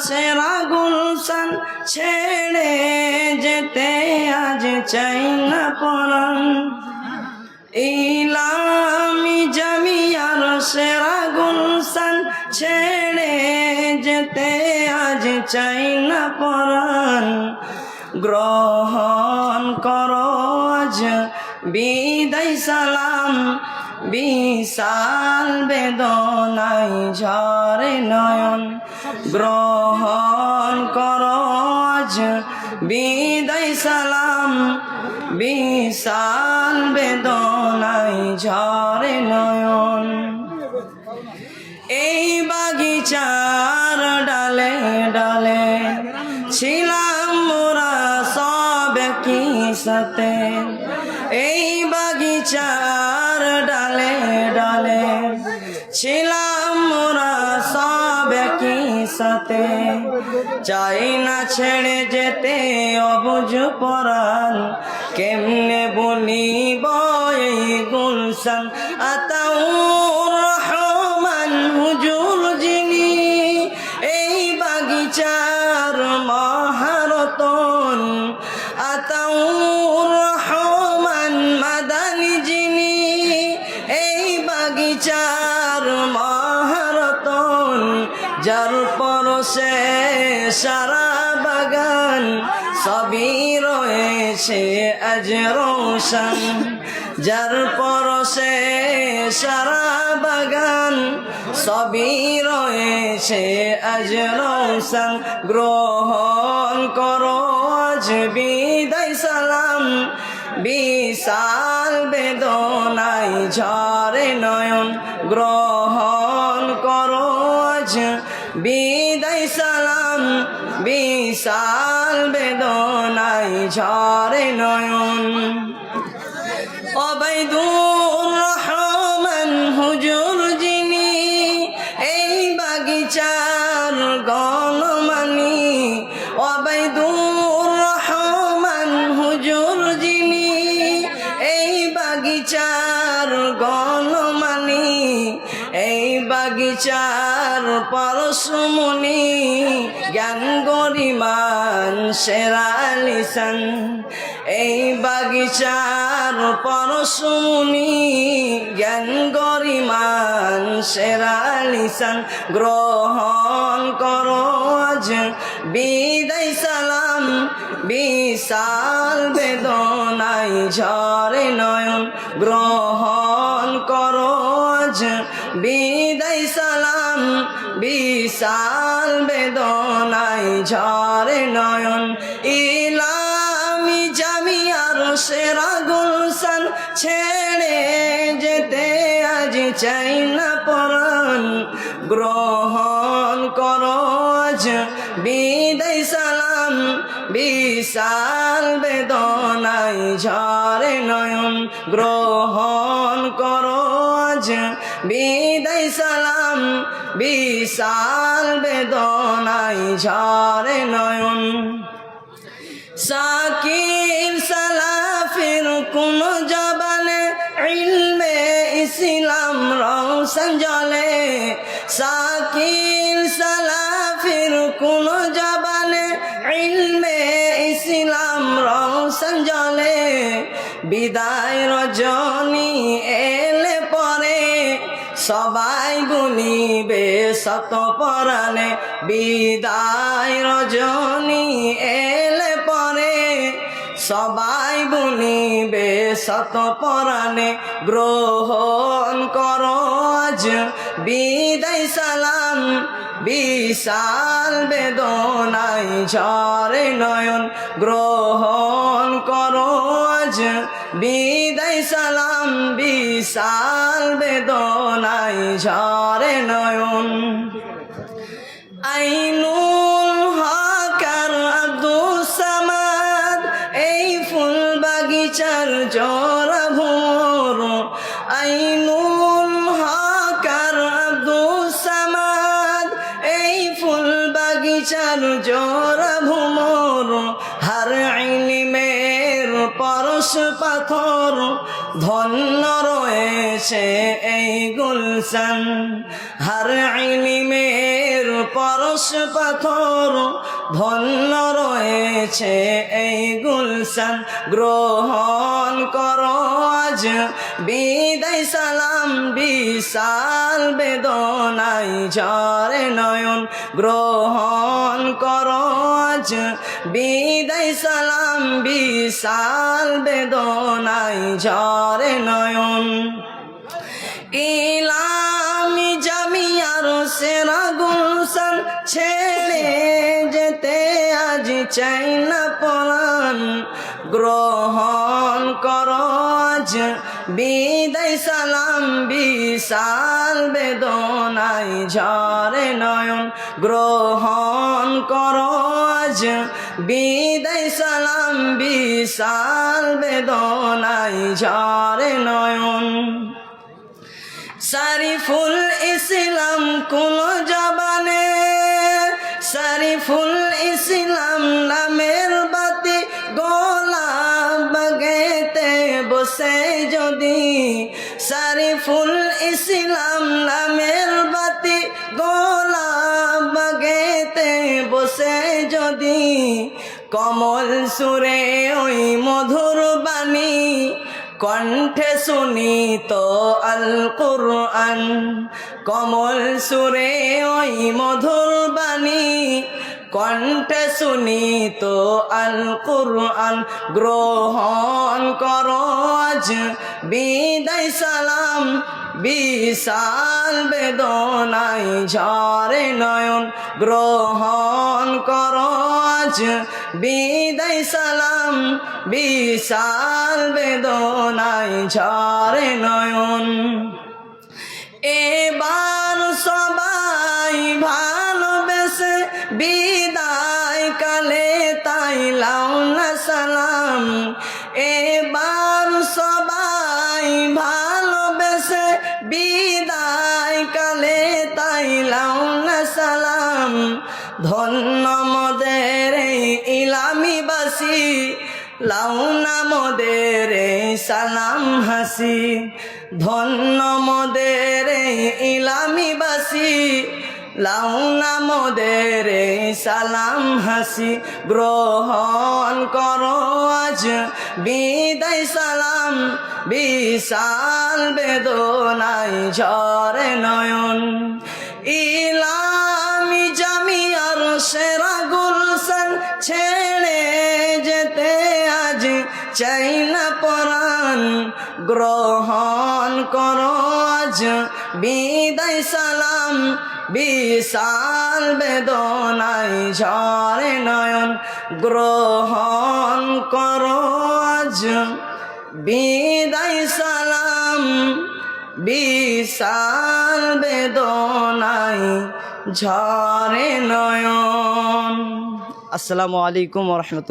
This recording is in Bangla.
সেরা গুলশান ছেড়ে যেতে আজ চাই না পরাণ। ইলামি জামিয়ার সেরা গুলশান ছেড়ে যেতে আজ চাই না পরাণ। গ্রহণ করো আজ বিদায় সালাম, বিশাল বেদনায় ঝরে নয়ন। গ্রহণ করো আজ বিদায় সালাম, বিশাল বেদনায় ঝরে নয়ন। এই বাগিচার ডালে ডালে ছিলাম মোরা সব কি সাথে। এই বাগিচার ডালে ডালে ছিলাম মোরা সব কি সাথে। চাই না ছেড়ে যেতে অবুঝ পরাণ, কেমনে বলিব এই গুলশান। আতাউর রহমান হুজুর যিনি, এই বাগিচার মহারতন। আতাউর রহমান মাদানী যিনি, এই বাগিচার মহারতন। যার পরশে সারা বাগান সবই রয়েছে আজ রোশন। যার পরশে সারা বাগান সবই রয়েছে আজ রোশন। গ্রহণ করো আজ বিদায় সালাম, বিশাল বেদনায় ঝরে নয়ন। গ্রহণ করো আজ বিদায় সালাম, বিশাল বেদনায় ঝরে নয়ন। ওবায়দুর রহমান হুজুর যিনি, এই বাগিচার গণমানি। ওবায়দুর রহমান হুজুর যিনি, এই বাগিচার গণমানি। এই বাগিচার পরশমণি, জ্ঞান গরিমান সেরা লিসান। এই বাগিচার পরশমণি, জ্ঞান গরিমান সেরা লিসান। গ্রহণ করো আজ বিদায় সালাম, বিশাল বেদনায় ঝরে নয়ন। গ্রহণ করো আজ বিদায় সালাম, বিশাল বেদনায় ঝরে নয়ন। ইলামি জামিয়ার সেরা গুলশান ছেড়ে যেতে আজ চাই না পরাণ। গ্রহণ করো আজ বিদায় সালাম, বিশাল বেদনায় ঝরে নয়ন। গ্রহণ করো আজ বিদায় সালাম, বিশাল বেদনায় ঝরে নয়ন। সাকির সালাফির কোন জবানে ইলমে ইসলাম রওশন জ্বলে। সাকির সালাফির কোন জবানে ইলমে ইসলাম রওশন জ্বলে। বিদায় রজনী এলে পরে সবাই গুনিবে শত পরাণে। বিদায় রজনী এলে পরে সবাই গুনিবে শত পরাণে। গ্রহণ করো আজ বিদায় সালাম, বিশাল বেদনায় ঝরে নয়ন। গ্রহণ করো আজ বিদায় সালাম, বিশাল বেদনায় ঝরে নয়ন। আইনুল হক আর আব্দুস সামাদ, এই ফুল বাগিচার জোড়া ভোর। আইনুল হক আর আব্দুস সামাদ, এই ফুল বাগিচার জোড়া ভোর। হার ইলমের পরশ পাথর ধন্য রয়েছে এই গুলশান। হার ইলমের পরশ পরশ পাথর ধন্য রয়েছে এই গুলশান গ্রহণ করো আজ বিদায় সালাম বিশাল বেদনায় ঝরে নয়ন গ্রহণ করো আজ বিদায় সালাম বিশাল বেদনায় ঝরে নয়ন ইলামি জামিয়ার সেরা গুলশান ছেড়ে যেতে আজ চাই না পরাণ গ্রহণ করো আজ বিদায় সালাম বিশাল বেদনায় ঝরে নয়ন গ্রহণ করো আজ বিদায় সালাম বিশাল বেদনায় ঝরে নয়ন শরীফুল ইসলাম কোন জবানে শরীফুল ইসলাম নামের বাতি গোলাপ বাগেতে বসে যদি শরীফুল ইসলাম নামের বাতি গোলাপ বাগেতে বসে যদি কমল সুরে ওই মধুর বাণী কণ্ঠে শুনি তো আল কুরআন কমল সুরে ওই মধুর বাণী কণ্ঠে শুনি তো আল কুরআন গ্রহণ করো আজ বিদায় সালাম বিশাল বেদনায় ঝরে নয়ন গ্রহণ করো আজ বিদায় সালাম বিশাল বেদনায় ঝরে নয়ন এবার সবাই ভালোবেসে বিদায় কালে তাই লাও না সালাম এবার সবাই ভালোবেসে বিদায় কালে তাই লাও না সালাম ধন্য মোদের ইলামিবাসী লাও না মোদের সালাম হাসি ধন্য মোদের ইলামিবাসী লাও না মোদের সালাম হাসি গ্রহণ করো আজ বিদায় সালাম বিশাল বেদনায় ঝরে নয়ন ইলামি জামিয়ার সেরা গুলশান ছেড়ে যেতে আজ চাই না পরাণ গ্রহণ করো আজ বিদায় সালাম বিশাল বেদনায় ঝরে নয়ন গ্রহণ করো আজ বিদায় সালাম বিশাল বেদনায় ঝরে নয়ন। আসসালামু আলাইকুম ওয়া রাহমাতুল্লাহ।